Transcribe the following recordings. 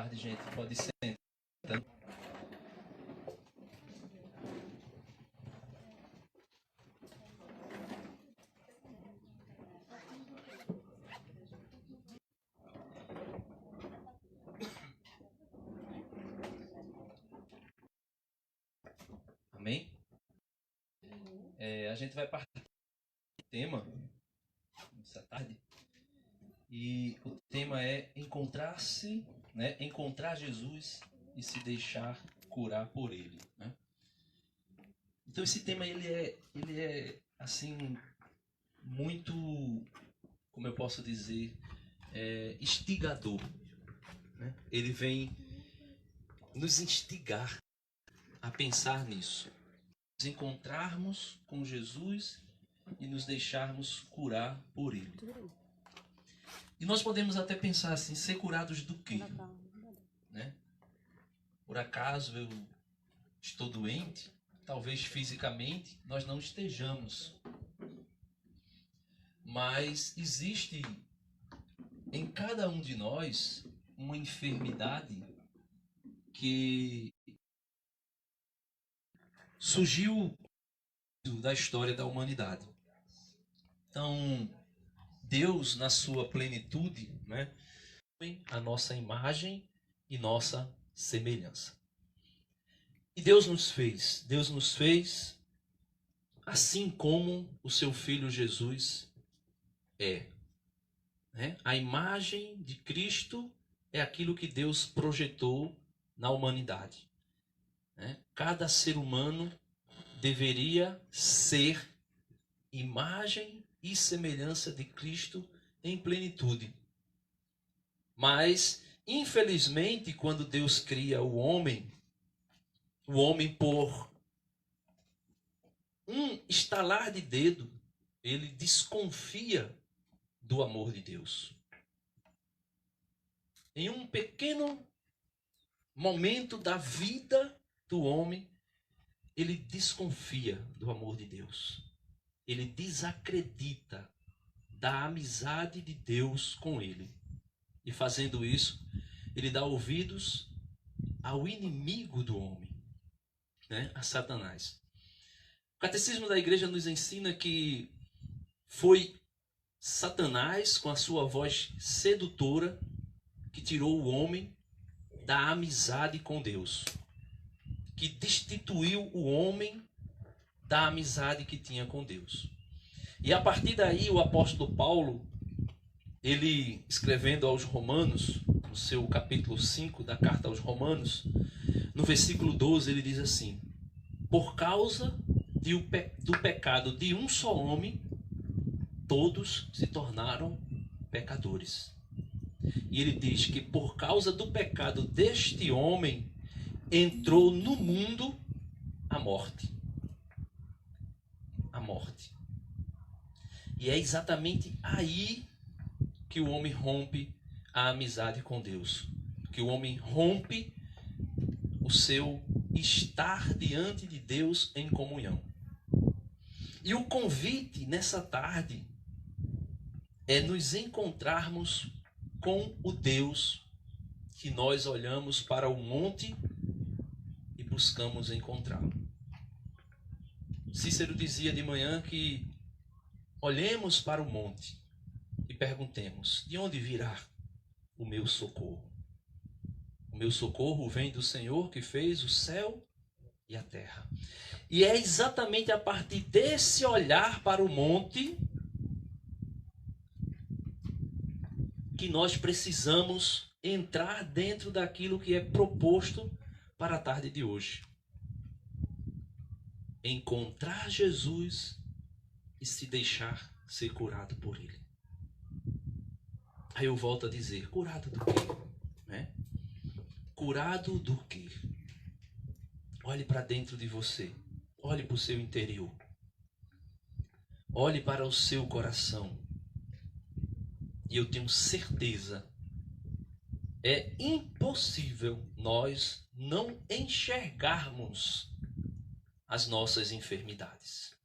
tarde, gente. Pode ser. Amém? A gente vai partir do tema essa tarde. E o tema é encontrar-se, né? Encontrar Jesus e se deixar curar por Ele, né? Então esse tema ele é assim muito, como eu posso dizer, instigador, né? Ele vem nos instigar a pensar nisso, nos encontrarmos com Jesus e nos deixarmos curar por Ele. E nós podemos até pensar assim, ser curados do quê? Né? Por acaso eu estou doente? Talvez fisicamente nós não estejamos. Mas existe em cada um de nós uma enfermidade que surgiu da história da humanidade. Então, Deus, na sua plenitude, né, a nossa imagem e nossa semelhança. E Deus nos fez assim como o seu Filho Jesus é. Né? A imagem de Cristo é aquilo que Deus projetou na humanidade. Né? Cada ser humano deveria ser imagem e semelhança de Cristo em plenitude. Mas, infelizmente, quando Deus cria o homem por um estalar de dedo, ele desconfia do amor de Deus. Em um pequeno momento da vida do homem, ele desconfia do amor de Deus. Ele desacredita da amizade de Deus com ele. E fazendo isso, ele dá ouvidos ao inimigo do homem, né? A Satanás. O Catecismo da Igreja nos ensina que foi Satanás, com a sua voz sedutora, que tirou o homem da amizade com Deus, que destituiu o homem da amizade que tinha com Deus. E a partir daí o apóstolo Paulo, ele escrevendo aos Romanos, no seu capítulo 5 da carta aos Romanos, no versículo 12 ele diz assim: por causa do pecado de um só homem, todos se tornaram pecadores. E ele diz que por causa do pecado deste homem, entrou no mundo a morte. A morte. E é exatamente aí que o homem rompe a amizade com Deus. Que o homem rompe o seu estar diante de Deus em comunhão. E o convite nessa tarde é nos encontrarmos com o Deus que nós olhamos para o monte e buscamos encontrá-lo. Cícero dizia de manhã que olhemos para o monte e perguntemos: de onde virá o meu socorro? O meu socorro vem do Senhor que fez o céu e a terra. E é exatamente a partir desse olhar para o monte que nós precisamos entrar dentro daquilo que é proposto para a tarde de hoje. Encontrar Jesus e se deixar ser curado por Ele. Aí eu volto a dizer, curado do quê? Né? Curado do quê? Olhe para dentro de você. Olhe para o seu interior. Olhe para o seu coração. E eu tenho certeza, é impossível nós não enxergarmos as nossas enfermidades.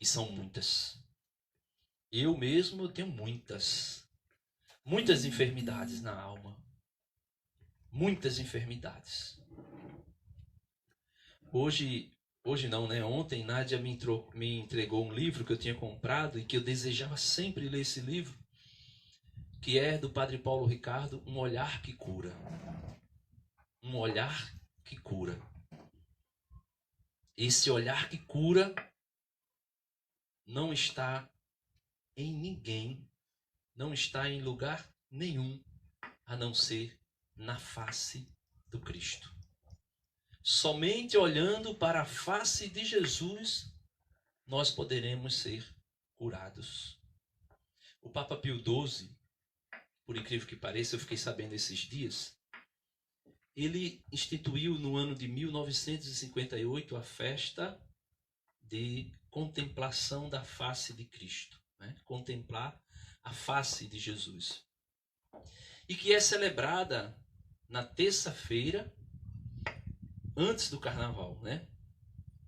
E são muitas. Eu mesmo tenho muitas enfermidades na alma. muitas enfermidades. Hoje não, né? Ontem Nádia me entregou um livro que eu tinha comprado e que eu desejava sempre ler esse livro, que é do Padre Paulo Ricardo, Um Olhar que Cura. Um olhar que cura. Esse olhar que cura não está em ninguém, não está em lugar nenhum, a não ser na face do Cristo. Somente olhando para a face de Jesus, nós poderemos ser curados. O Papa Pio XII, por incrível que pareça, eu fiquei sabendo esses dias, ele instituiu no ano de 1958 a festa de contemplação da face de Cristo, né? Contemplar a face de Jesus. E que é celebrada na terça-feira, antes do carnaval, né?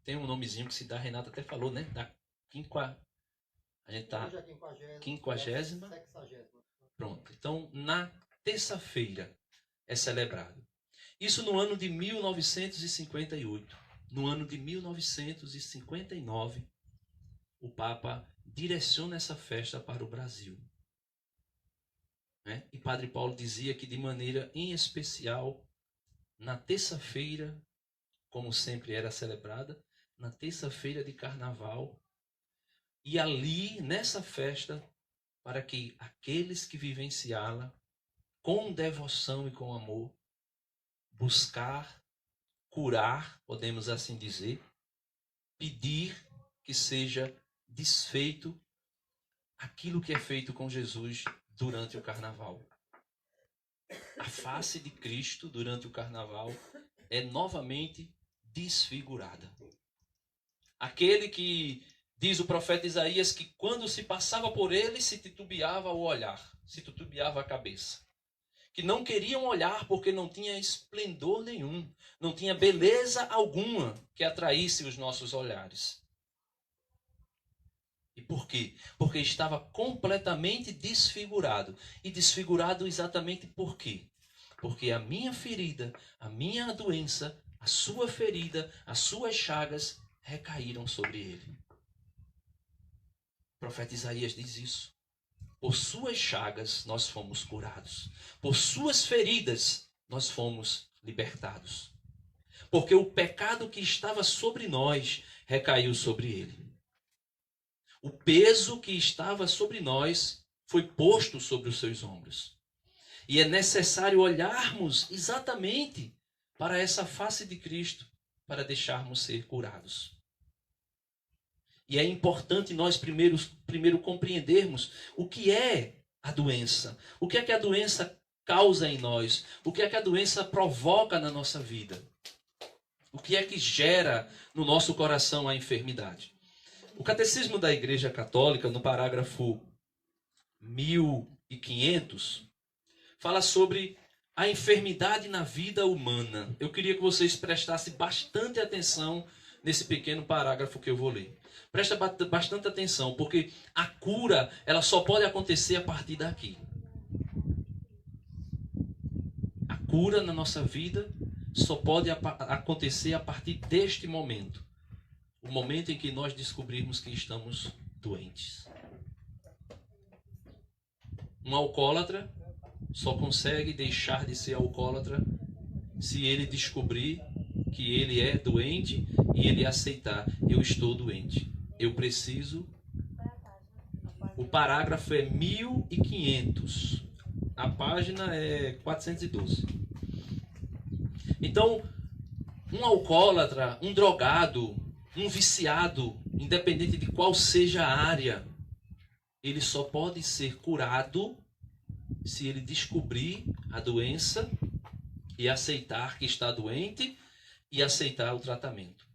Tem um nomezinho que se dá, a Renata até falou, né? Da a gente tá 50ª. Pronto. Então, na terça-feira é celebrado. Isso no ano de 1958. No ano de 1959, o Papa direciona essa festa para o Brasil. Né? E Padre Paulo dizia que de maneira em especial, na terça-feira, como sempre era celebrada, na terça-feira de carnaval, e ali, nessa festa, para que aqueles que vivenciá-la, com devoção e com amor, buscar, curar, podemos assim dizer, pedir que seja desfeito aquilo que é feito com Jesus durante o carnaval. A face de Cristo durante o carnaval é novamente desfigurada. Aquele que diz o profeta Isaías que quando se passava por ele se titubeava o olhar, se titubeava a cabeça. Que não queriam olhar porque não tinha esplendor nenhum, não tinha beleza alguma que atraísse os nossos olhares. E por quê? Porque estava completamente desfigurado. E desfigurado exatamente por quê? Porque a minha ferida, a minha doença, a sua ferida, as suas chagas recaíram sobre ele. O profeta Isaías diz isso. Por suas chagas nós fomos curados. Por suas feridas nós fomos libertados. Porque o pecado que estava sobre nós recaiu sobre ele. O peso que estava sobre nós foi posto sobre os seus ombros. E é necessário olharmos exatamente para essa face de Cristo para deixarmos ser curados. E é importante nós primeiro compreendermos o que é a doença. O que é que a doença causa em nós? O que é que a doença provoca na nossa vida? O que é que gera no nosso coração a enfermidade? O Catecismo da Igreja Católica, no parágrafo 1500, fala sobre a enfermidade na vida humana. Eu queria que vocês prestassem bastante atenção nesse pequeno parágrafo que eu vou ler. Presta bastante atenção, porque a cura ela só pode acontecer a partir daqui. A cura na nossa vida só pode acontecer a partir deste momento. O momento em que nós descobrirmos que estamos doentes. Um alcoólatra só consegue deixar de ser alcoólatra se ele descobrir que ele é doente e ele aceitar: eu estou doente, eu preciso. O parágrafo é 1500, a página é 412. Então, um alcoólatra, um drogado, um viciado, independente de qual seja a área, ele só pode ser curado se ele descobrir a doença e aceitar que está doente e aceitar o tratamento.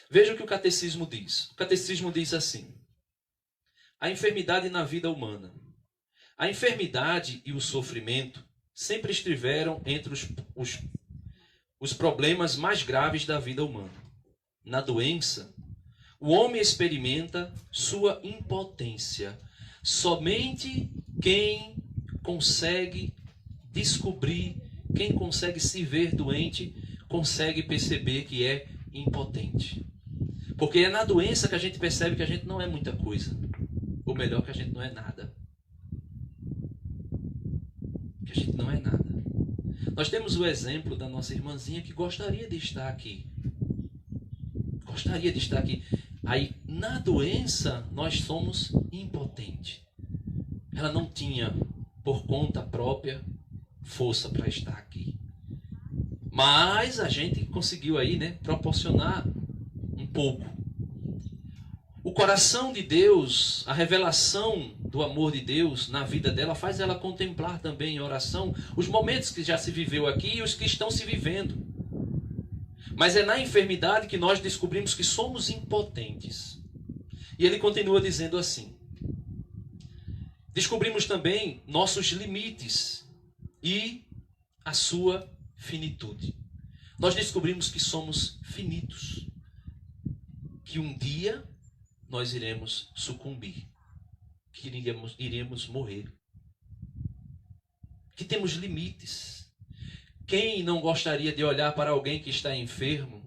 Veja o que o catecismo diz. O catecismo diz assim: a enfermidade na vida humana. A enfermidade e o sofrimento sempre estiveram entre os problemas mais graves da vida humana. Na doença, o homem experimenta sua impotência. Somente quem consegue descobrir quem consegue se ver doente, consegue perceber que é impotente. Porque é na doença que a gente percebe que a gente não é muita coisa. Ou melhor, que a gente não é nada. Que a gente não é nada. Nós temos o exemplo da nossa irmãzinha que gostaria de estar aqui. Gostaria de estar aqui. Aí, na doença, nós somos impotentes. Ela não tinha, por conta própria, força para estar aqui. Mas a gente conseguiu aí, né, proporcionar um pouco. O coração de Deus, a revelação do amor de Deus na vida dela faz ela contemplar também em oração os momentos que já se viveu aqui e os que estão se vivendo. Mas é na enfermidade que nós descobrimos que somos impotentes. E ele continua dizendo assim: descobrimos também nossos limites e a sua finitude. Nós descobrimos que somos finitos, que um dia nós iremos sucumbir, que iremos morrer, que temos limites. Quem não gostaria de olhar para alguém que está enfermo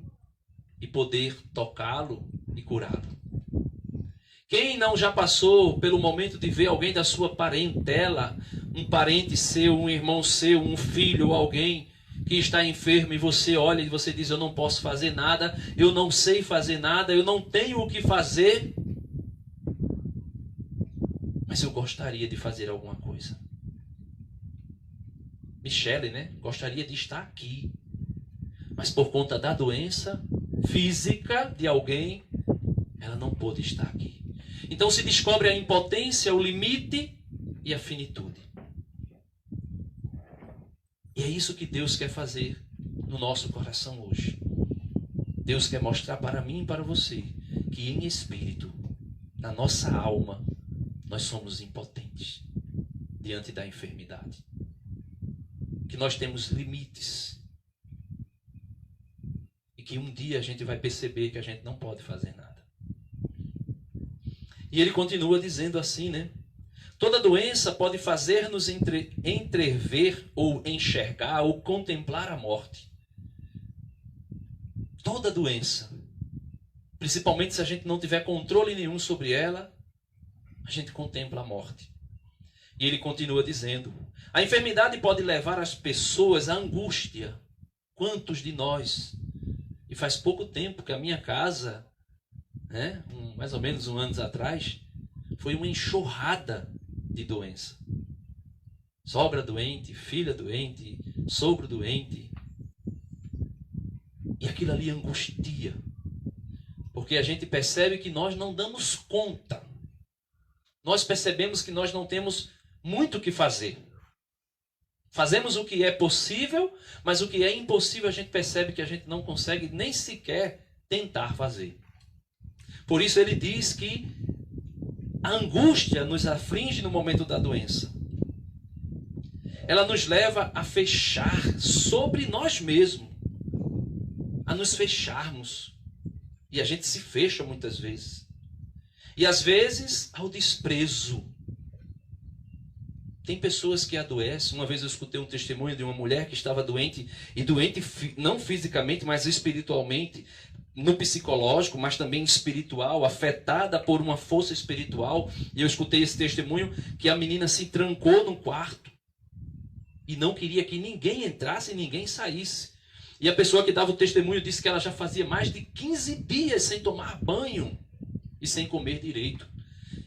e poder tocá-lo e curá-lo? Quem não já passou pelo momento de ver alguém da sua parentela, um parente seu, um irmão seu, um filho ou alguém que está enfermo e você olha e você diz: eu não posso fazer nada, eu não sei fazer nada, eu não tenho o que fazer, mas eu gostaria de fazer alguma coisa. Michele, né? Gostaria de estar aqui, mas por conta da doença física de alguém, ela não pôde estar aqui. Então se descobre a impotência, o limite e a finitude. E é isso que Deus quer fazer no nosso coração hoje. Deus quer mostrar para mim e para você que em espírito, na nossa alma, nós somos impotentes diante da enfermidade. Que nós temos limites. E que um dia a gente vai perceber que a gente não pode fazer nada. E ele continua dizendo assim, né? Toda doença pode fazer-nos entrever ou enxergar ou contemplar a morte. Toda doença. Principalmente se a gente não tiver controle nenhum sobre ela, a gente contempla a morte. E ele continua dizendo: a enfermidade pode levar as pessoas à angústia. Quantos de nós? E faz pouco tempo que a minha casa, né, mais ou menos 1 ano atrás, foi uma enxurrada de doença. Sogra doente, filha doente, sogro doente. E aquilo ali angustia. Porque a gente percebe que nós não damos conta. Nós percebemos que nós não temos muito o que fazer. Fazemos o que é possível, mas o que é impossível a gente percebe que a gente não consegue nem sequer tentar fazer. Por isso ele diz que a angústia nos aflige no momento da doença. Ela nos leva a fechar sobre nós mesmos, a nos fecharmos. E a gente se fecha muitas vezes. E às vezes ao desprezo. Tem pessoas que adoecem. Uma vez eu escutei um testemunho de uma mulher que estava doente, e doente não fisicamente, mas espiritualmente, no psicológico, mas também espiritual, afetada por uma força espiritual. E eu escutei esse testemunho que a menina se trancou num quarto e não queria que ninguém entrasse e ninguém saísse. E a pessoa que dava o testemunho disse que ela já fazia mais de 15 dias sem tomar banho e sem comer direito.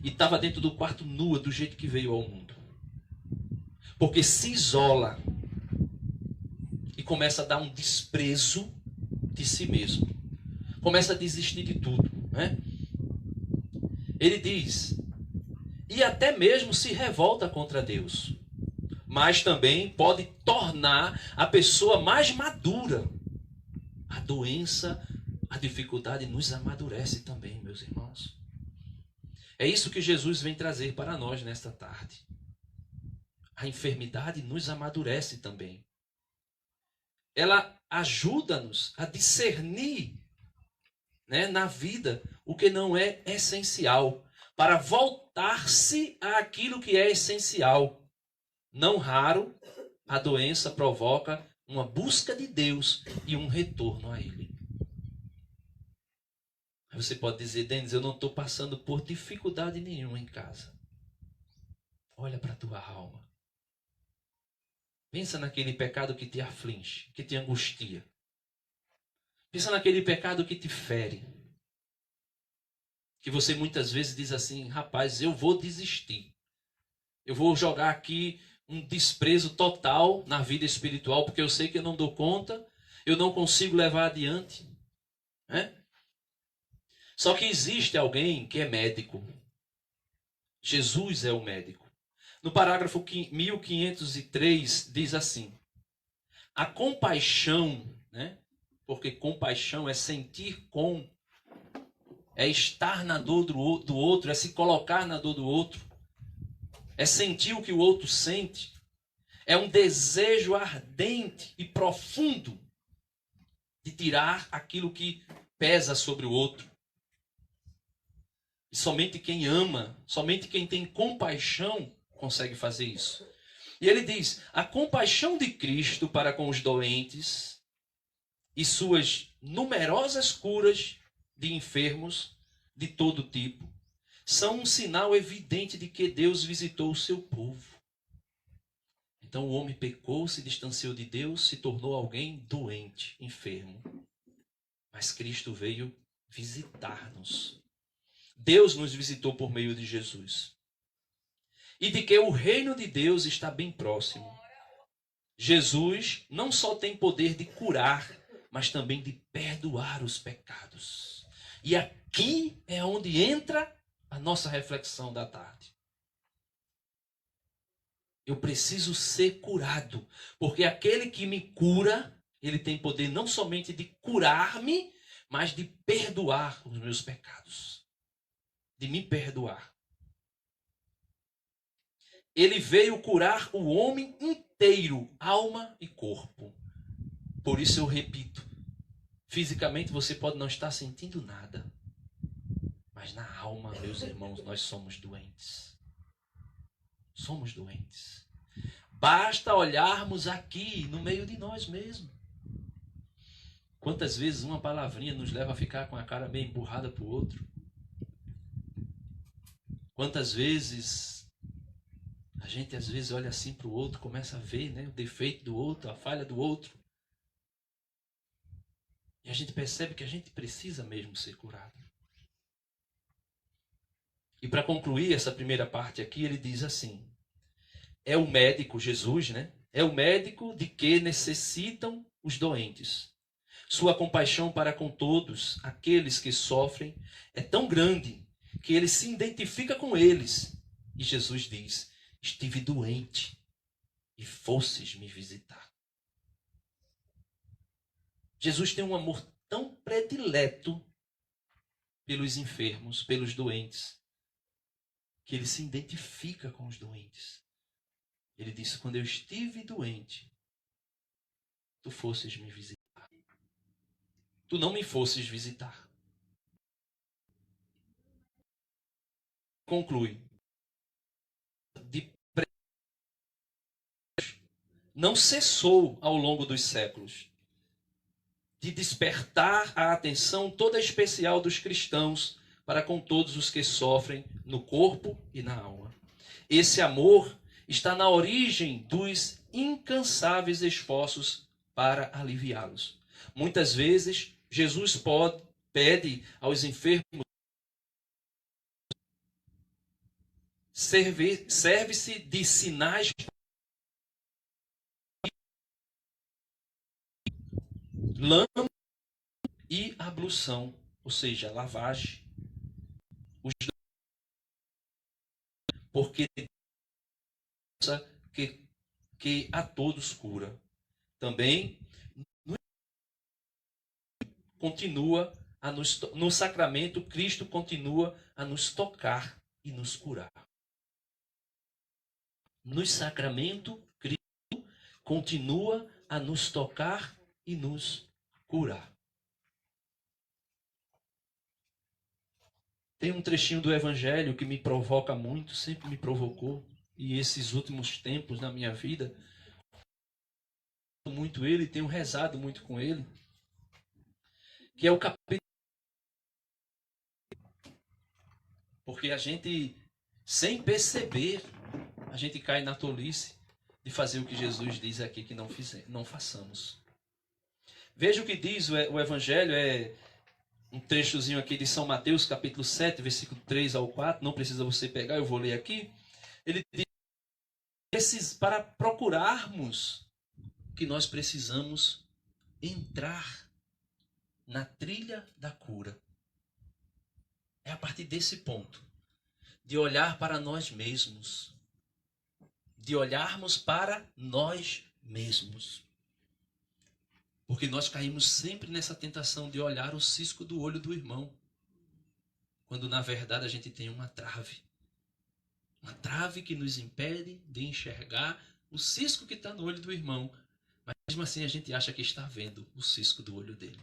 E estava dentro do quarto nua, do jeito que veio ao mundo. Porque se isola e começa a dar um desprezo de si mesmo. Começa a desistir de tudo, né? Ele diz, e até mesmo se revolta contra Deus. Mas também pode tornar a pessoa mais madura. A doença, a dificuldade nos amadurece também, meus irmãos. É isso que Jesus vem trazer para nós nesta tarde. A enfermidade nos amadurece também. Ela ajuda-nos a discernir, né, na vida o que não é essencial, para voltar-se àquilo que é essencial. Não raro, a doença provoca uma busca de Deus e um retorno a Ele. Aí você pode dizer, Denis, eu não estou passando por dificuldade nenhuma em casa. Olha para a tua alma. Pensa naquele pecado que te aflige, que te angustia. Pensa naquele pecado que te fere. Que você muitas vezes diz assim, rapaz, eu vou desistir. Eu vou jogar aqui um desprezo total na vida espiritual, porque eu sei que eu não dou conta, eu não consigo levar adiante. Né? Só que existe alguém que é médico. Jesus é o médico. No parágrafo 1503 diz assim: a compaixão, né? Porque compaixão é sentir com, é estar na dor do outro, é se colocar na dor do outro, é sentir o que o outro sente, é um desejo ardente e profundo de tirar aquilo que pesa sobre o outro. E somente quem ama, somente quem tem compaixão consegue fazer isso. E ele diz, a compaixão de Cristo para com os doentes e suas numerosas curas de enfermos de todo tipo são um sinal evidente de que Deus visitou o seu povo. Então o homem pecou, se distanciou de Deus, se tornou alguém doente, enfermo. Mas Cristo veio visitar-nos. Deus nos visitou por meio de Jesus. E de que o reino de Deus está bem próximo. Jesus não só tem poder de curar, mas também de perdoar os pecados. E aqui é onde entra a nossa reflexão da tarde. Eu preciso ser curado, porque aquele que me cura, ele tem poder não somente de curar-me, mas de perdoar os meus pecados. De me perdoar. Ele veio curar o homem inteiro, alma e corpo. Por isso eu repito, fisicamente você pode não estar sentindo nada, mas na alma, meus irmãos, nós somos doentes. Somos doentes. Basta olharmos aqui, no meio de nós mesmos. Quantas vezes uma palavrinha nos leva a ficar com a cara meio emburrada para o outro? Quantas vezes a gente às vezes olha assim para o outro, começa a ver, né, o defeito do outro, a falha do outro. E a gente percebe que a gente precisa mesmo ser curado. E para concluir essa primeira parte aqui, ele diz assim: é o médico, Jesus, né? É o médico de que necessitam os doentes. Sua compaixão para com todos aqueles que sofrem é tão grande que ele se identifica com eles. E Jesus diz: estive doente e fosses me visitar. Jesus tem um amor tão predileto pelos enfermos, pelos doentes, que ele se identifica com os doentes. Ele disse: quando eu estive doente, tu fosses me visitar. Tu não me fosses visitar. Conclui. Não cessou ao longo dos séculos de despertar a atenção toda especial dos cristãos para com todos os que sofrem no corpo e na alma. Esse amor está na origem dos incansáveis esforços para aliviá-los. Muitas vezes, Jesus pede aos enfermos, serve-se de sinais, lama e ablução, ou seja, lavagem. Porque que a todos cura. Também continua no sacramento, Cristo continua a nos tocar e nos curar. No sacramento, Cristo continua a nos tocar e nos curar. Tem um trechinho do Evangelho que me provoca muito, sempre me provocou, e esses últimos tempos na minha vida, muito ele, tenho rezado muito com ele, que é o capítulo. Porque a gente, sem perceber, a gente cai na tolice de fazer o que Jesus diz aqui que não façamos. Veja o que diz o Evangelho, é um trechozinho aqui de São Mateus, capítulo 7, versículo 3 ao 4, não precisa você pegar, eu vou ler aqui. Ele diz, para procurarmos que nós precisamos entrar na trilha da cura. É a partir desse ponto, de olhar para nós mesmos, de olharmos para nós mesmos. Porque nós caímos sempre nessa tentação de olhar o cisco do olho do irmão, quando na verdade a gente tem uma trave. Uma trave que nos impede de enxergar o cisco que está no olho do irmão. Mas mesmo assim a gente acha que está vendo o cisco do olho dele.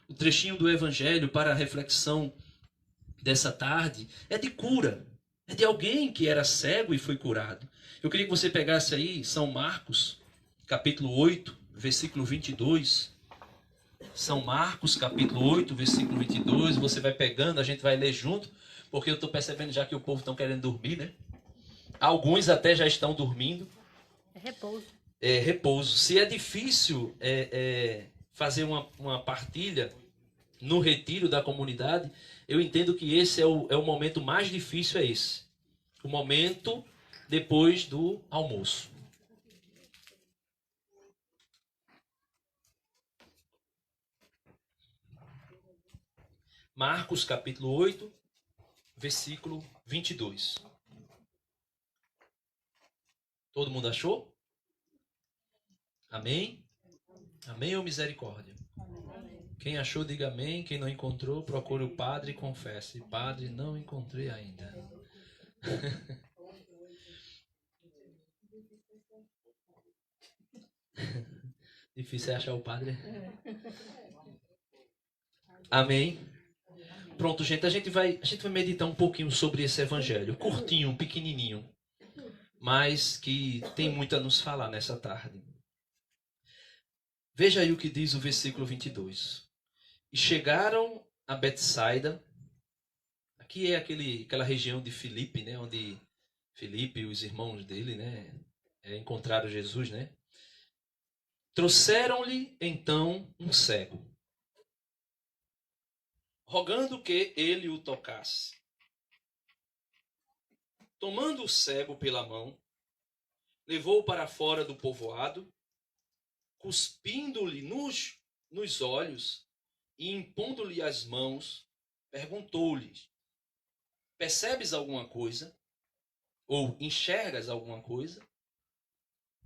O trechinho do Evangelho para a reflexão dessa tarde é de cura. É de alguém que era cego e foi curado. Eu queria que você pegasse aí São Marcos, capítulo 8, versículo 22. São Marcos, capítulo 8, versículo 22. Você vai pegando, a gente vai ler junto, porque eu estou percebendo já que o povo está querendo dormir, né? Alguns até já estão dormindo. É repouso. É repouso. Se é difícil fazer uma partilha no retiro da comunidade, eu entendo que esse é o momento mais difícil, é esse. O momento depois do almoço. Marcos capítulo 8, versículo 22. Todo mundo achou? Amém? Amém ou misericórdia? Quem achou, diga amém. Quem não encontrou, procure o padre e confesse. Padre, não encontrei ainda. Difícil é achar o padre. Amém? Pronto, gente. A gente vai meditar um pouquinho sobre esse evangelho. Curtinho, pequenininho. Mas que tem muito a nos falar nessa tarde. Veja aí o que diz o versículo 22. E chegaram a Betsaida. Aqui é aquela região de Filipe, né? Onde Filipe e os irmãos dele, né? Encontraram Jesus, né? Trouxeram-lhe então um cego, rogando que ele o tocasse. Tomando o cego pela mão, levou-o para fora do povoado, cuspindo-lhe nos olhos e impondo-lhe as mãos, perguntou-lhe: percebes alguma coisa? Ou enxergas alguma coisa?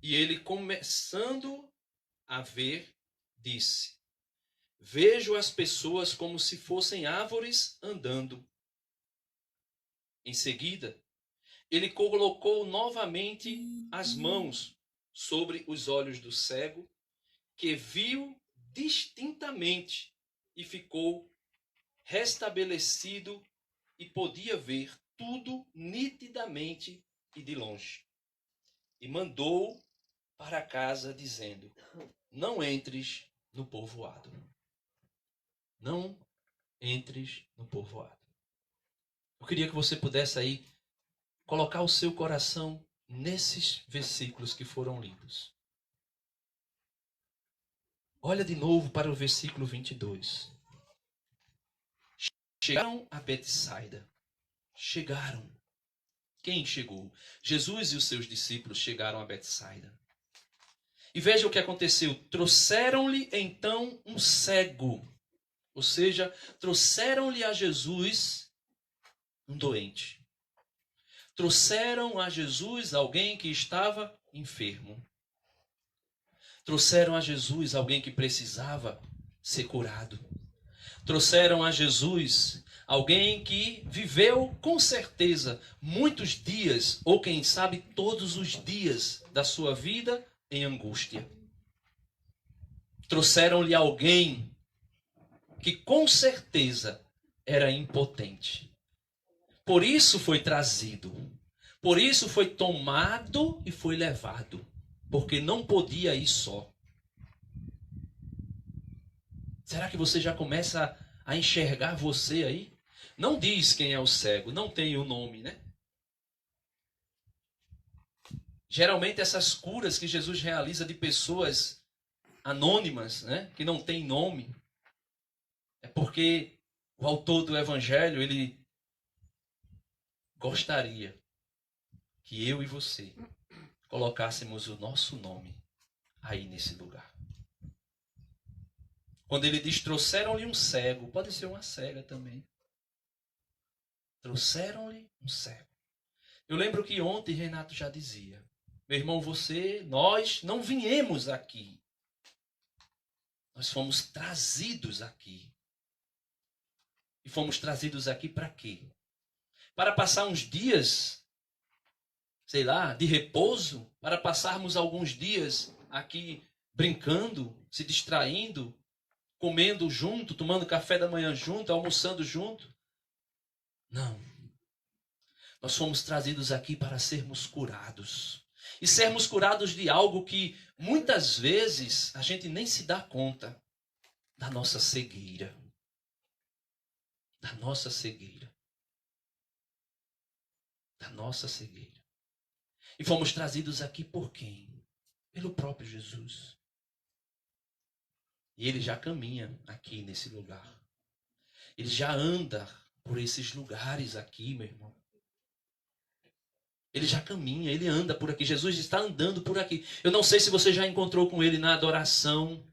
E ele, começando a ver, disse: vejo as pessoas como se fossem árvores andando. Em seguida, ele colocou novamente as mãos sobre os olhos do cego, que viu distintamente e ficou restabelecido e podia ver tudo nitidamente e de longe. E mandou para casa, dizendo: não entres no povoado. Não entres no povoado. Eu queria que você pudesse aí colocar o seu coração nesses versículos que foram lidos. Olha de novo para o versículo 22. Chegaram a Betsaida. Chegaram. Quem chegou? Jesus e os seus discípulos chegaram a Betsaida. E veja o que aconteceu. Trouxeram-lhe então um cego. Ou seja, trouxeram-lhe a Jesus um doente. Trouxeram a Jesus alguém que estava enfermo. Trouxeram a Jesus alguém que precisava ser curado. Trouxeram a Jesus alguém que viveu com certeza muitos dias, ou quem sabe todos os dias da sua vida em angústia. Trouxeram-lhe alguém que com certeza era impotente. Por isso foi trazido. Por isso foi tomado e foi levado. porque não podia ir só. Será que você já começa a enxergar você aí? Não diz quem é o cego, não tem o nome, né? Geralmente essas curas que Jesus realiza de pessoas anônimas, né, que não tem nome, é porque o autor do Evangelho, ele gostaria que eu e você colocássemos o nosso nome aí nesse lugar. Quando ele diz, trouxeram-lhe um cego, pode ser uma cega também. Trouxeram-lhe um cego. Eu lembro que ontem Renato já dizia, meu irmão, nós não viemos aqui. Nós fomos trazidos aqui. E fomos trazidos aqui para quê? Para passar uns dias, sei lá, de repouso, para passarmos alguns dias aqui brincando, se distraindo, comendo junto, tomando café da manhã junto, almoçando junto. Não. Nós fomos trazidos aqui para sermos curados. E sermos curados de algo que muitas vezes a gente nem se dá conta, da nossa cegueira. Da nossa cegueira. Da nossa cegueira. E fomos trazidos aqui por quem? Pelo próprio Jesus. E ele já caminha aqui nesse lugar. Ele já anda por esses lugares aqui, meu irmão. Ele já caminha, ele anda por aqui. Jesus está andando por aqui. Eu não sei se você já encontrou com ele na adoração.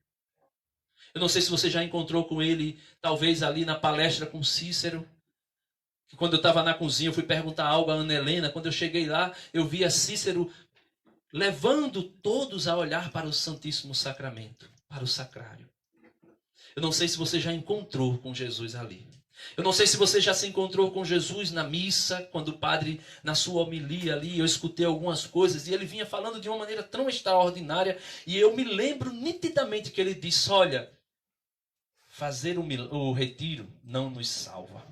Eu não sei se você já encontrou com ele, talvez ali na palestra com Cícero. Que quando eu estava na cozinha, eu fui perguntar algo à Ana Helena. Quando eu cheguei lá, eu vi a Cícero levando todos a olhar para o Santíssimo Sacramento, para o sacrário. Eu não sei se você já encontrou com Jesus ali. Eu não sei se você já se encontrou com Jesus na missa, quando o padre, na sua homilia ali, eu escutei algumas coisas e ele vinha falando de uma maneira tão extraordinária e eu me lembro nitidamente que ele disse, olha, fazer o retiro não nos salva.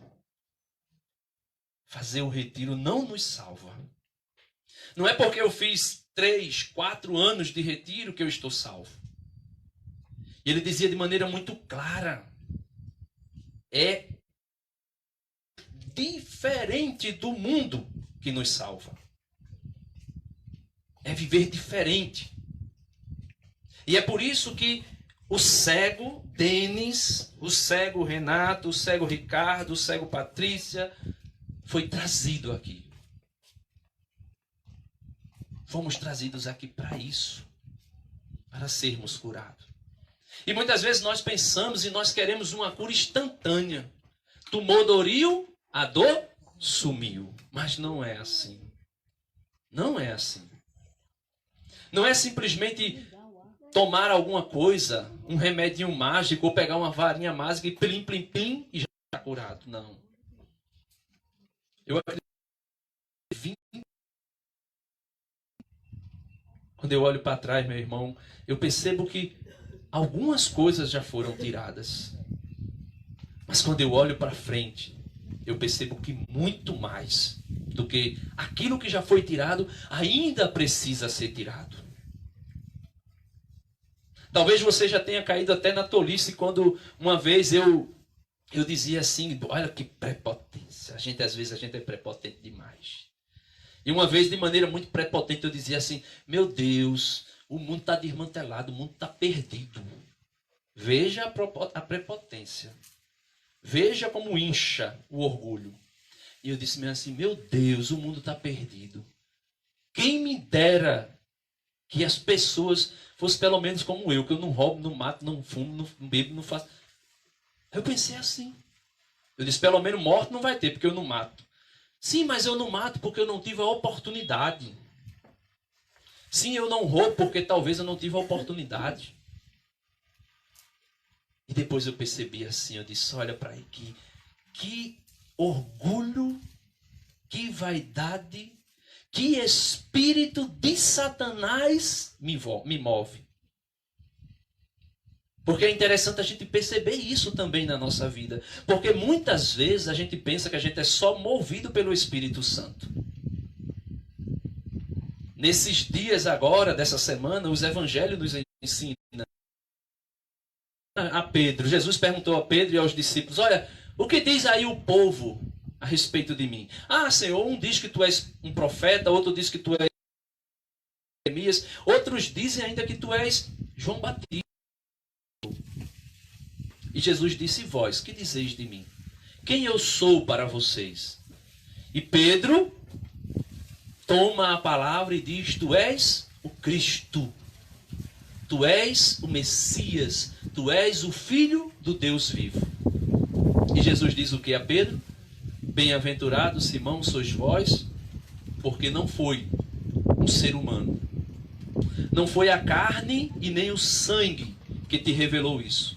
Fazer o retiro não nos salva. Não é porque eu fiz 3, 4 anos de retiro que eu estou salvo. E ele dizia de maneira muito clara, é diferente do mundo que nos salva. É viver diferente. E é por isso que o cego Denis, o cego Renato, o cego Ricardo, o cego Patrícia, foi trazido aqui. Fomos trazidos aqui para isso. Para sermos curados. E muitas vezes nós pensamos e nós queremos uma cura instantânea. Tumor doriu, a dor sumiu. Mas não é assim. Não é assim. Não é simplesmente tomar alguma coisa, um remedinho mágico, ou pegar uma varinha mágica e plim, plim, plim, e já está curado. Não. Eu acredito que quando eu olho para trás, meu irmão, eu percebo que algumas coisas já foram tiradas. Mas quando eu olho para frente, eu percebo que muito mais do que aquilo que já foi tirado, ainda precisa ser tirado. Talvez você já tenha caído até na tolice quando uma vez eu dizia assim, olha que prepotência. Às vezes a gente é prepotente demais. E uma vez, de maneira muito prepotente, eu dizia assim, meu Deus, o mundo está desmantelado, o mundo está perdido. Veja a prepotência. Veja como incha o orgulho. E eu disse mesmo assim, meu Deus, o mundo está perdido. Quem me dera que as pessoas fossem pelo menos como eu, que eu não roubo, não mato, não fumo, não bebo, não faço. Eu pensei assim. Eu disse, pelo menos morte não vai ter, porque eu não mato. Sim, mas eu não mato porque eu não tive a oportunidade. Sim, eu não roubo porque talvez eu não tive a oportunidade. E depois eu percebi assim, eu disse, olha para aí, que orgulho, que vaidade, que espírito de Satanás me move. Porque é interessante a gente perceber isso também na nossa vida. Porque muitas vezes a gente pensa que a gente é só movido pelo Espírito Santo. Nesses dias agora, dessa semana, os evangelhos nos ensinam a Pedro. Jesus perguntou a Pedro e aos discípulos: olha, o que diz aí o povo a respeito de mim? Ah, Senhor, um diz que tu és um profeta, outro diz que tu és Jeremias, outros dizem ainda que tu és João Batista. E Jesus disse: vós, que dizeis de mim? Quem eu sou para vocês? E Pedro toma a palavra e diz: tu és o Cristo, tu és o Messias, tu és o Filho do Deus vivo. E Jesus diz o que a Pedro? Bem-aventurado Simão sois vós, porque não foi um ser humano, não foi a carne e nem o sangue que te revelou isso,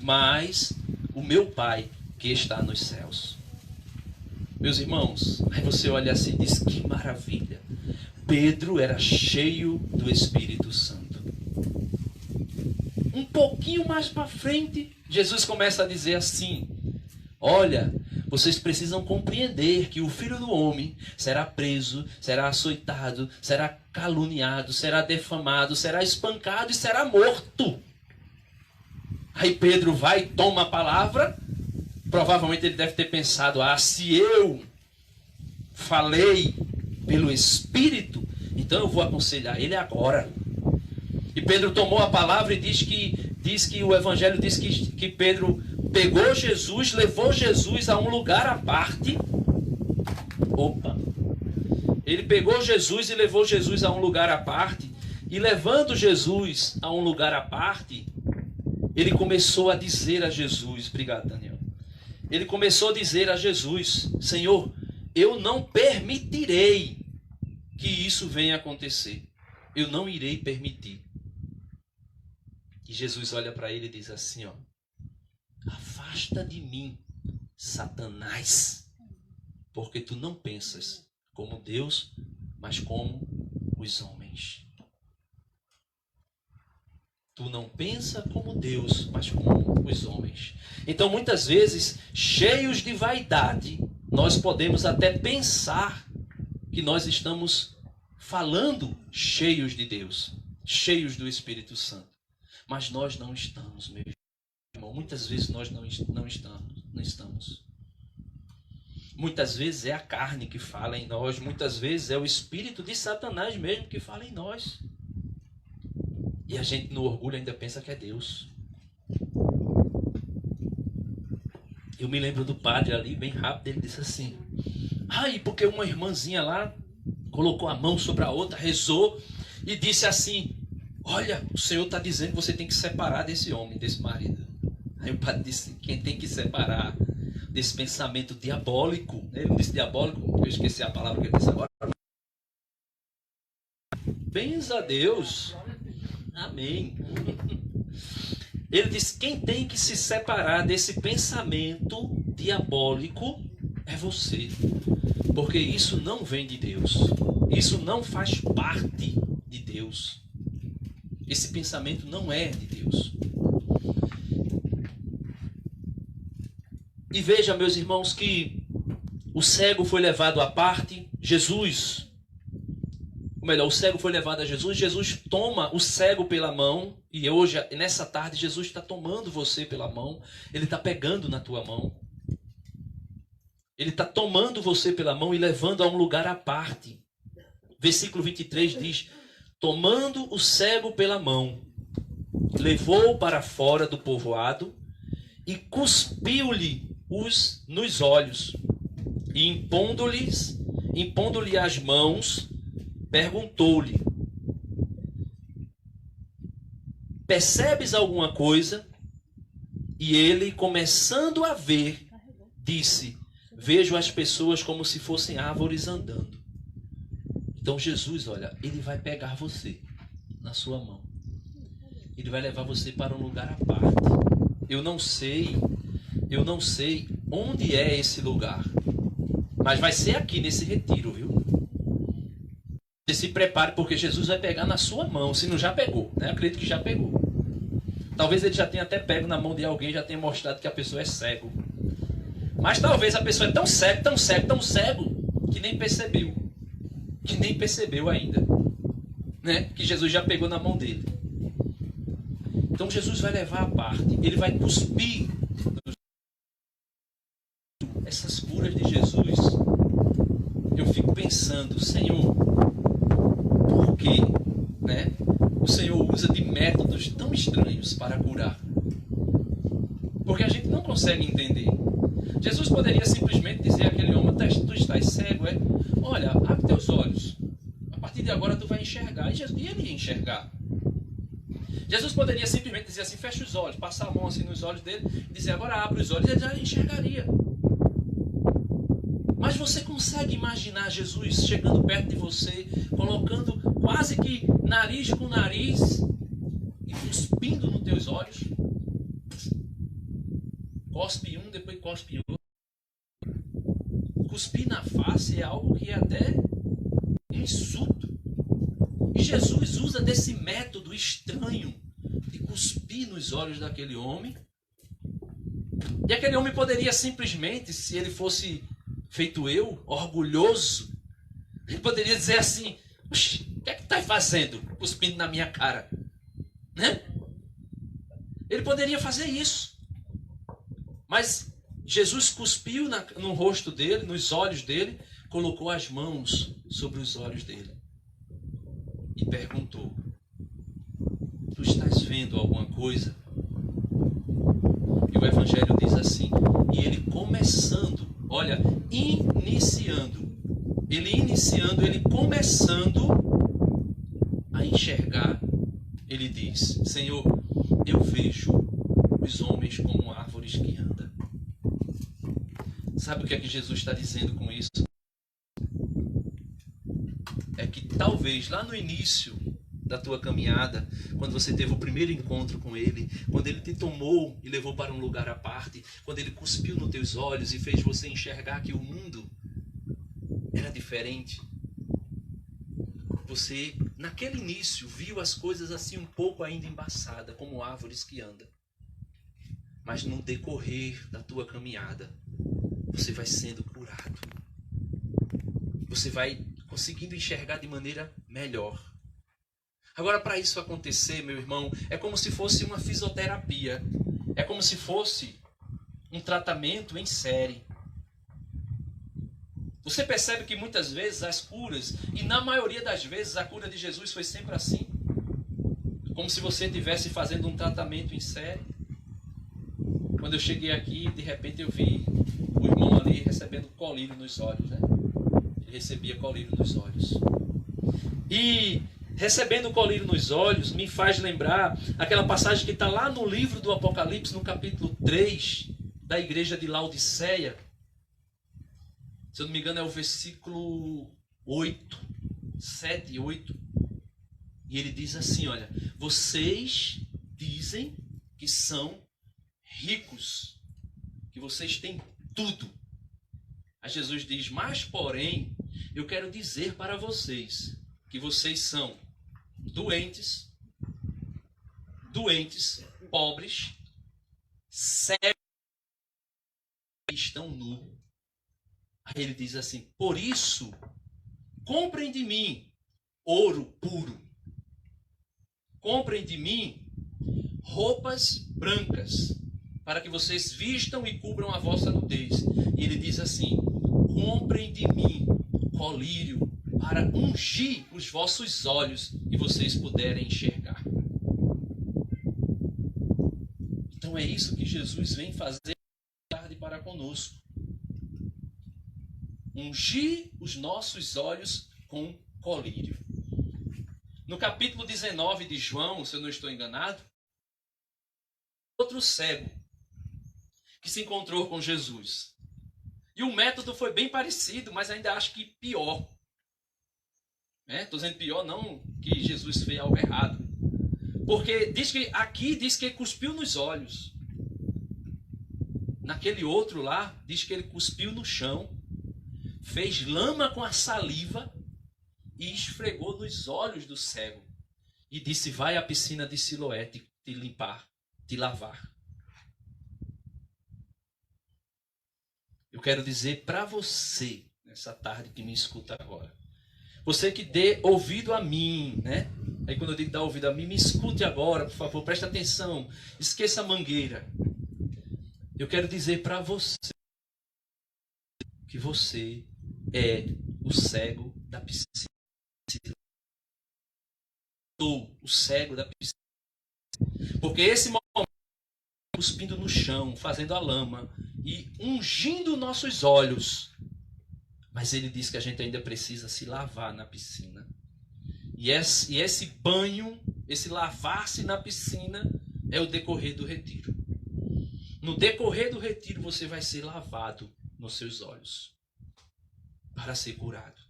mas o meu Pai que está nos céus. Meus irmãos, aí você olha assim e diz: que maravilha! Pedro era cheio do Espírito Santo. Um pouquinho mais para frente, Jesus começa a dizer assim: olha, vocês precisam compreender que o Filho do Homem será preso, será açoitado, será caluniado, será defamado, será espancado e será morto. Aí Pedro vai e toma a palavra. Provavelmente ele deve ter pensado: ah, se eu falei pelo Espírito, então eu vou aconselhar ele agora. E Pedro tomou a palavra e diz que o Evangelho diz que Pedro pegou Jesus, levou Jesus a um lugar à parte. Ele pegou Jesus e levou Jesus a um lugar à parte. E levando Jesus a um lugar à parte, ele começou a dizer a Jesus: obrigado, Daniel. Ele começou a dizer a Jesus: Senhor, eu não permitirei que isso venha acontecer. Eu não irei permitir. E Jesus olha para ele e diz assim, ó: afasta de mim, Satanás, porque tu não pensas como Deus, mas como os homens. Tu não pensa como Deus, mas como os homens. Então, muitas vezes, cheios de vaidade, nós podemos até pensar que nós estamos falando cheios de Deus, cheios do Espírito Santo. Mas nós não estamos, meu irmão. Muitas vezes nós não estamos. Muitas vezes é a carne que fala em nós. Muitas vezes é o espírito de Satanás mesmo que fala em nós. E a gente no orgulho ainda pensa que é Deus. Eu me lembro do padre ali, bem rápido, ele disse assim: ai, porque uma irmãzinha lá colocou a mão sobre a outra, rezou e disse assim: olha, o Senhor está dizendo que você tem que separar desse homem, desse marido. Aí o padre disse: quem tem que separar desse pensamento diabólico? Ele não disse diabólico, eu esqueci a palavra que ele disse agora. Benza a Deus. Amém. Ele diz: quem tem que se separar desse pensamento diabólico é você. Porque isso não vem de Deus. Isso não faz parte de Deus. Esse pensamento não é de Deus. E veja, meus irmãos, que o cego foi levado à parte. O cego foi levado a Jesus. Jesus toma o cego pela mão. E hoje, nessa tarde, Jesus está tomando você pela mão. Ele está pegando na tua mão. Ele está tomando você pela mão e levando a um lugar à parte. Versículo 23 diz: tomando o cego pela mão, levou-o para fora do povoado e cuspiu-lhe nos olhos. E impondo-lhe as mãos, perguntou-lhe: percebes alguma coisa? E ele, começando a ver, disse: vejo as pessoas como se fossem árvores andando. Então Jesus, olha, ele vai pegar você na sua mão. Ele vai levar você para um lugar à parte. Eu não sei onde é esse lugar. Mas vai ser aqui nesse retiro, viu? Você se prepare, porque Jesus vai pegar na sua mão. Se não já pegou, né? Acredito que já pegou. Talvez ele já tenha até pego na mão de alguém, já tenha mostrado que a pessoa é cego. Mas talvez a pessoa é tão cego, que nem percebeu que nem percebeu ainda, né? Que Jesus já pegou na mão dele. Então Jesus vai levar a parte, ele vai cuspir essas curas de Jesus. Eu fico pensando, Senhor, por que, né, o Senhor usa de métodos tão estranhos para curar? Porque a gente não consegue entender. Jesus poderia simplesmente dizer àquele homem: tu estás cego, é? Olha, abre teus olhos. A partir de agora tu vai enxergar. E ele ia enxergar. Jesus poderia simplesmente dizer assim: fecha os olhos, passar a mão assim nos olhos dele e dizer: agora abre os olhos, e ele já enxergaria. Mas você consegue imaginar Jesus chegando perto de você, colocando quase que nariz com nariz e cuspindo nos teus olhos? Cospe um, depois cospe outro. Cuspir na face é algo que é até um insulto. E Jesus usa desse método estranho de cuspir nos olhos daquele homem. E aquele homem poderia simplesmente, se ele fosse feito eu, orgulhoso, ele poderia dizer assim: o que é que está fazendo cuspindo na minha cara? Né? Ele poderia fazer isso. Mas Jesus cuspiu no rosto dele, nos olhos dele, colocou as mãos sobre os olhos dele e perguntou: tu estás vendo alguma coisa? E o Evangelho diz assim: e ele começando, olha, ele começando a enxergar, ele diz: Senhor, eu vejo os homens como árvores que andam. Sabe o que é que Jesus está dizendo com isso? É que talvez lá no início da tua caminhada, quando você teve o primeiro encontro com ele, quando ele te tomou e levou para um lugar à parte, quando ele cuspiu nos teus olhos e fez você enxergar que o mundo era diferente, você, naquele início, viu as coisas assim um pouco ainda embaçadas, como árvores que andam. Mas no decorrer da tua caminhada, você vai sendo curado. Você vai conseguindo enxergar de maneira melhor. Agora, para isso acontecer, meu irmão, é como se fosse uma fisioterapia. É como se fosse um tratamento em série. Você percebe que muitas vezes as curas, e na maioria das vezes a cura de Jesus foi sempre assim. Como se você estivesse fazendo um tratamento em série. Quando eu cheguei aqui, de repente eu vi o irmão ali recebendo colírio nos olhos, né? Ele recebia colírio nos olhos. E recebendo colírio nos olhos me faz lembrar aquela passagem que está lá no livro do Apocalipse, no capítulo 3, da igreja de Laodiceia. Se eu não me engano é o versículo 8, 7 e 8. E ele diz assim, olha: vocês dizem que são ricos, que vocês têm tudo. Aí Jesus diz: mas porém, eu quero dizer para vocês que vocês são doentes, pobres, cegos, estão nus. Aí ele diz assim: por isso, comprem de mim ouro puro, comprem de mim roupas brancas, para que vocês vistam e cubram a vossa nudez. E ele diz assim: comprem de mim colírio, para ungir os vossos olhos e vocês puderem enxergar. Então é isso que Jesus vem fazer tarde para conosco. Ungir os nossos olhos com colírio. No capítulo 19 de João, se eu não estou enganado, outro cego que se encontrou com Jesus. E o método foi bem parecido, mas ainda acho que pior. Estou dizendo pior, não que Jesus fez algo errado. Porque aqui diz que ele cuspiu nos olhos. Naquele outro lá, diz que ele cuspiu no chão, fez lama com a saliva e esfregou nos olhos do cego. E disse: vai à piscina de Siloé te limpar, te lavar. Eu quero dizer para você, nessa tarde que me escuta agora, Você que dê ouvido a mim, né? Aí quando eu digo dar ouvido a mim, me escute agora, por favor, preste atenção. Esqueça a mangueira. Eu quero dizer para você que você é o cego da piscina. Sou o cego da piscina. Porque esse momento, cuspindo no chão, fazendo a lama e ungindo nossos olhos. Mas ele diz que a gente ainda precisa se lavar na piscina. E esse banho, esse lavar-se na piscina, é o decorrer do retiro. No decorrer do retiro, você vai ser lavado nos seus olhos para ser curado.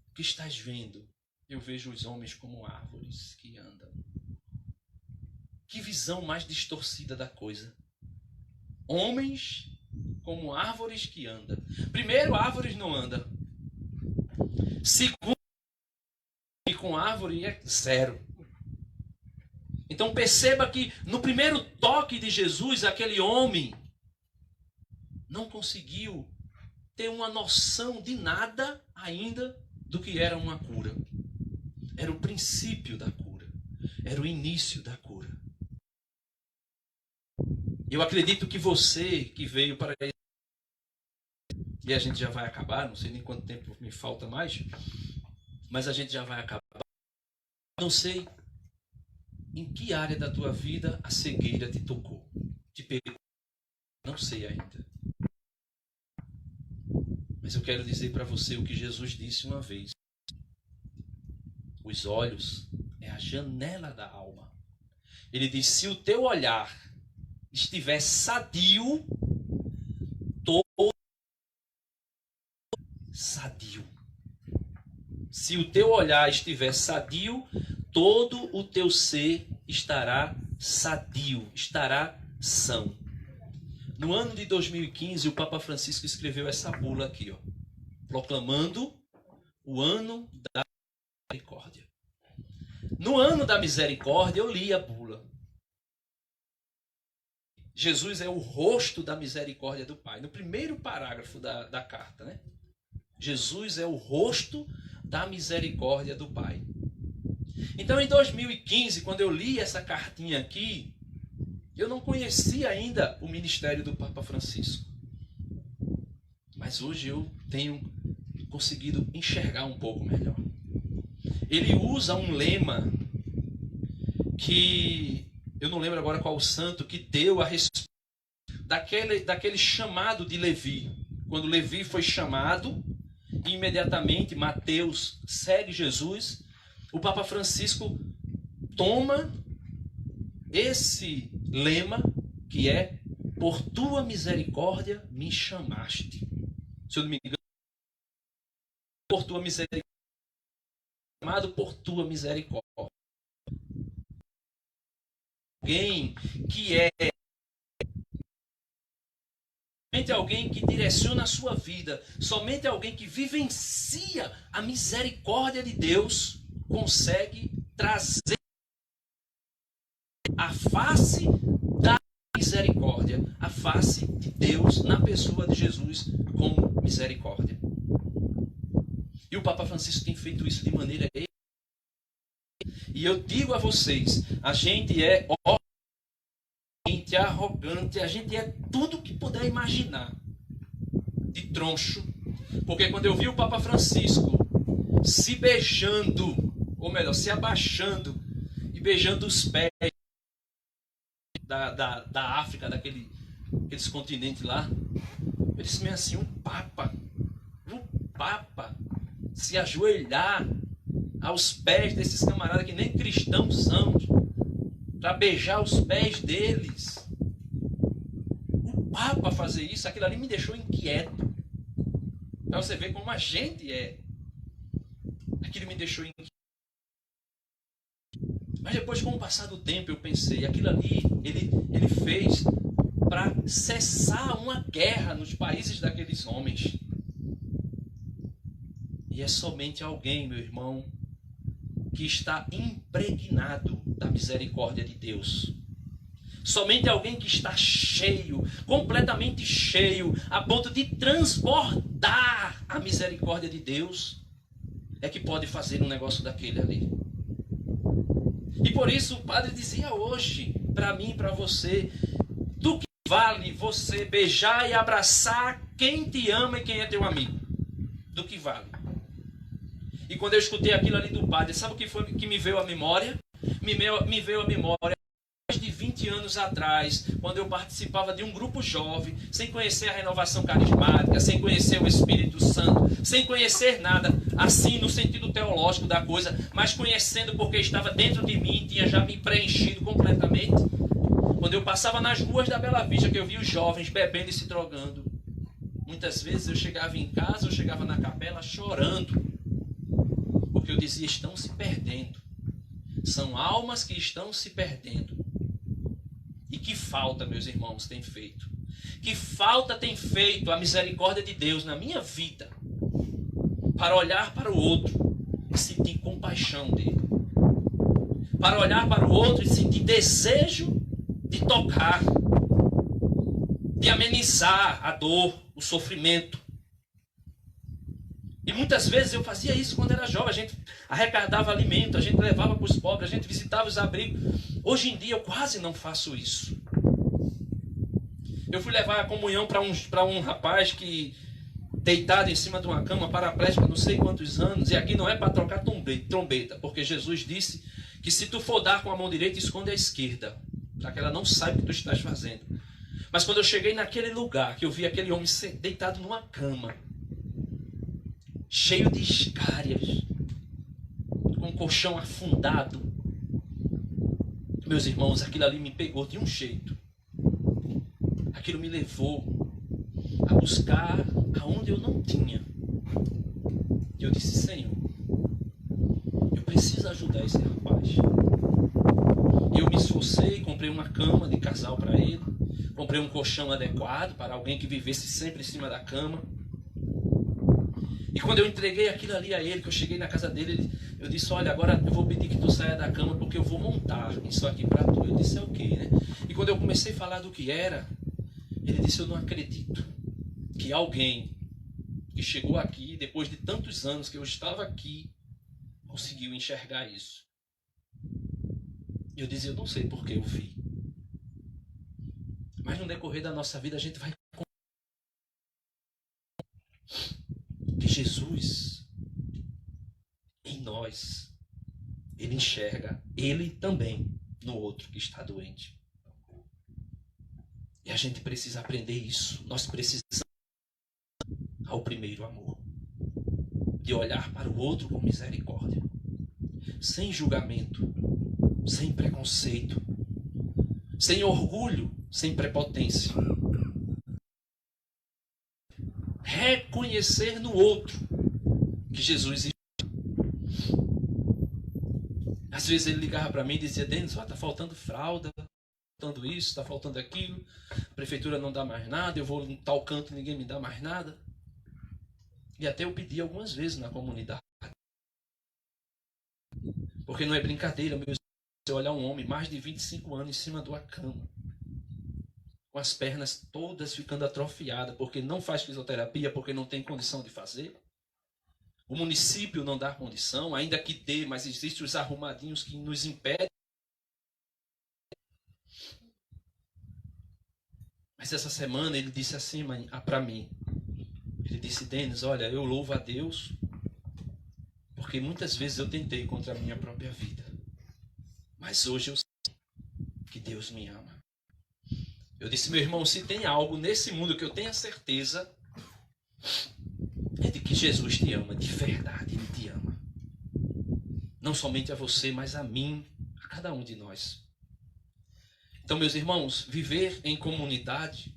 O que estás vendo? Eu vejo os homens como árvores que andam. Que visão mais distorcida da coisa. Homens como árvores que andam. Primeiro, árvores não andam. Segundo, e com árvore é zero. Então perceba que no primeiro toque de Jesus, aquele homem não conseguiu ter uma noção de nada ainda do que era uma cura. Era o princípio da cura. Era o início da cura. Eu acredito que você que veio para isso, e a gente já vai acabar, não sei nem quanto tempo me falta mais, mas a gente já vai acabar. Não sei em que área da tua vida a cegueira te tocou, te pegou. Não sei ainda. Mas eu quero dizer para você o que Jesus disse uma vez. Os olhos é a janela da alma. Ele diz, se o teu olhar estiver sadio, todo sadio. Se o teu olhar estiver sadio, todo o teu ser estará sadio, estará são. No ano de 2015, o Papa Francisco escreveu essa bula aqui, ó, proclamando o ano da misericórdia. No ano da misericórdia, eu li a bula. Jesus é o rosto da misericórdia do Pai. No primeiro parágrafo da carta, né? Jesus é o rosto da misericórdia do Pai. Então, em 2015, quando eu li essa cartinha aqui, eu não conhecia ainda o ministério do Papa Francisco. Mas hoje eu tenho conseguido enxergar um pouco melhor. Ele usa um lema que eu não lembro agora qual o santo que deu a respeito daquele chamado de Levi. Quando Levi foi chamado, imediatamente Mateus segue Jesus. O Papa Francisco toma esse lema que é: por tua misericórdia me chamaste. Se eu não me engano, por tua misericórdia, chamado por tua misericórdia. Alguém que é somente alguém que direciona a sua vida, somente alguém que vivencia a misericórdia de Deus, consegue trazer a face da misericórdia, a face de Deus na pessoa de Jesus como misericórdia. E o Papa Francisco tem feito isso de maneira... E eu digo a vocês, a gente é arrogante, a gente é tudo que puder imaginar de troncho. Porque quando eu vi o Papa Francisco se beijando, ou melhor, se abaixando e beijando os pés da África, daqueles continentes lá, eu disse meio assim, o Papa se ajoelhar aos pés desses camaradas que nem cristãos são, para beijar os pés deles. O Papa fazer isso, aquilo ali me deixou inquieto. Para você ver como a gente é. Aquilo me deixou inquieto. Mas depois, com o passar do tempo, eu pensei, aquilo ali, ele fez para cessar uma guerra nos países daqueles homens. E é somente alguém, meu irmão, que está impregnado da misericórdia de Deus. Somente alguém que está cheio, completamente cheio, a ponto de transbordar a misericórdia de Deus, é que pode fazer um negócio daquele ali. E por isso o padre dizia hoje, para mim e para você, do que vale você beijar e abraçar quem te ama e quem é teu amigo? Do que vale? E quando eu escutei aquilo ali do padre, sabe o que foi que me veio à memória? Me veio à memória mais de 20 anos atrás, quando eu participava de um grupo jovem, sem conhecer a renovação carismática, sem conhecer o Espírito Santo, sem conhecer nada, assim no sentido teológico da coisa, mas conhecendo porque estava dentro de mim, tinha já me preenchido completamente. Quando eu passava nas ruas da Bela Vista, que eu via os jovens bebendo e se drogando, muitas vezes eu chegava em casa, eu chegava na capela chorando, porque eu dizia, estão se perdendo. São almas que estão se perdendo. E que falta, meus irmãos, tem feito? Que falta tem feito a misericórdia de Deus na minha vida para olhar para o outro e sentir compaixão dele? Para olhar para o outro e sentir desejo de tocar, de amenizar a dor, o sofrimento. E muitas vezes eu fazia isso quando era jovem. A gente arrecadava alimento, a gente levava para os pobres, a gente visitava os abrigos. Hoje em dia eu quase não faço isso. Eu fui levar a comunhão para um rapaz que, deitado em cima de uma cama, paraplégico há não sei quantos anos, e aqui não é para trocar trombeta, porque Jesus disse que se tu for dar com a mão direita, esconde a esquerda, para que ela não saiba o que tu estás fazendo. Mas quando eu cheguei naquele lugar, que eu vi aquele homem deitado numa cama, cheio de escárias, com o colchão afundado, meus irmãos, aquilo ali me pegou de um jeito. Aquilo me levou a buscar aonde eu não tinha. E eu disse, Senhor, eu preciso ajudar esse rapaz. E eu me esforcei, comprei uma cama de casal para ele, comprei um colchão adequado para alguém que vivesse sempre em cima da cama. E quando eu entreguei aquilo ali a ele, que eu cheguei na casa dele, eu disse, olha, agora eu vou pedir que tu saia da cama porque eu vou montar isso aqui para tu. Ele disse, é o quê, né? E quando eu comecei a falar do que era, ele disse, eu não acredito que alguém que chegou aqui, depois de tantos anos que eu estava aqui, conseguiu enxergar isso. E eu dizia, eu não sei porque eu vi. Mas no decorrer da nossa vida a gente vai... que Jesus, em nós, ele enxerga ele também no outro que está doente. E a gente precisa aprender isso. Nós precisamos ao primeiro amor, de olhar para o outro com misericórdia, sem julgamento, sem preconceito, sem orgulho, sem prepotência. Reconhecer no outro que Jesus existe. Às vezes ele ligava para mim e dizia, Denis, está faltando fralda, está faltando isso, está faltando aquilo, a prefeitura não dá mais nada, eu vou em tal canto, ninguém me dá mais nada. E até eu pedi algumas vezes na comunidade. Porque não é brincadeira, meu Deus, você olhar um homem mais de 25 anos em cima de uma cama, com as pernas todas ficando atrofiadas, porque não faz fisioterapia, porque não tem condição de fazer. O município não dá condição, ainda que dê, mas existem os arrumadinhos que nos impedem. Mas essa semana ele disse assim para mim, ele disse, Denis, olha, eu louvo a Deus, porque muitas vezes eu tentei contra a minha própria vida, mas hoje eu sei que Deus me ama. Eu disse, meu irmão, se tem algo nesse mundo que eu tenho a certeza, é de que Jesus te ama, de verdade, Ele te ama. Não somente a você, mas a mim, a cada um de nós. Então, meus irmãos, viver em comunidade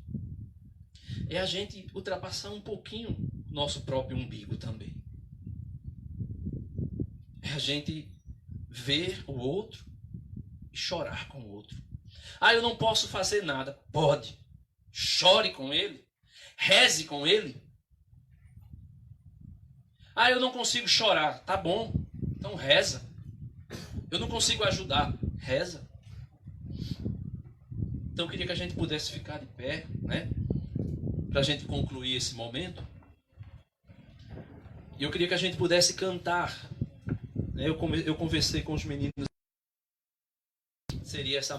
é a gente ultrapassar um pouquinho nosso próprio umbigo também. É a gente ver o outro e chorar com o outro. Ah, eu não posso fazer nada. Pode. Chore com ele. Reze com ele. Ah, eu não consigo chorar. Tá bom. Então reza. Eu não consigo ajudar. Reza. Então eu queria que a gente pudesse ficar de pé, né? Para a gente concluir esse momento. E eu queria que a gente pudesse cantar. Eu conversei com os meninos. Seria essa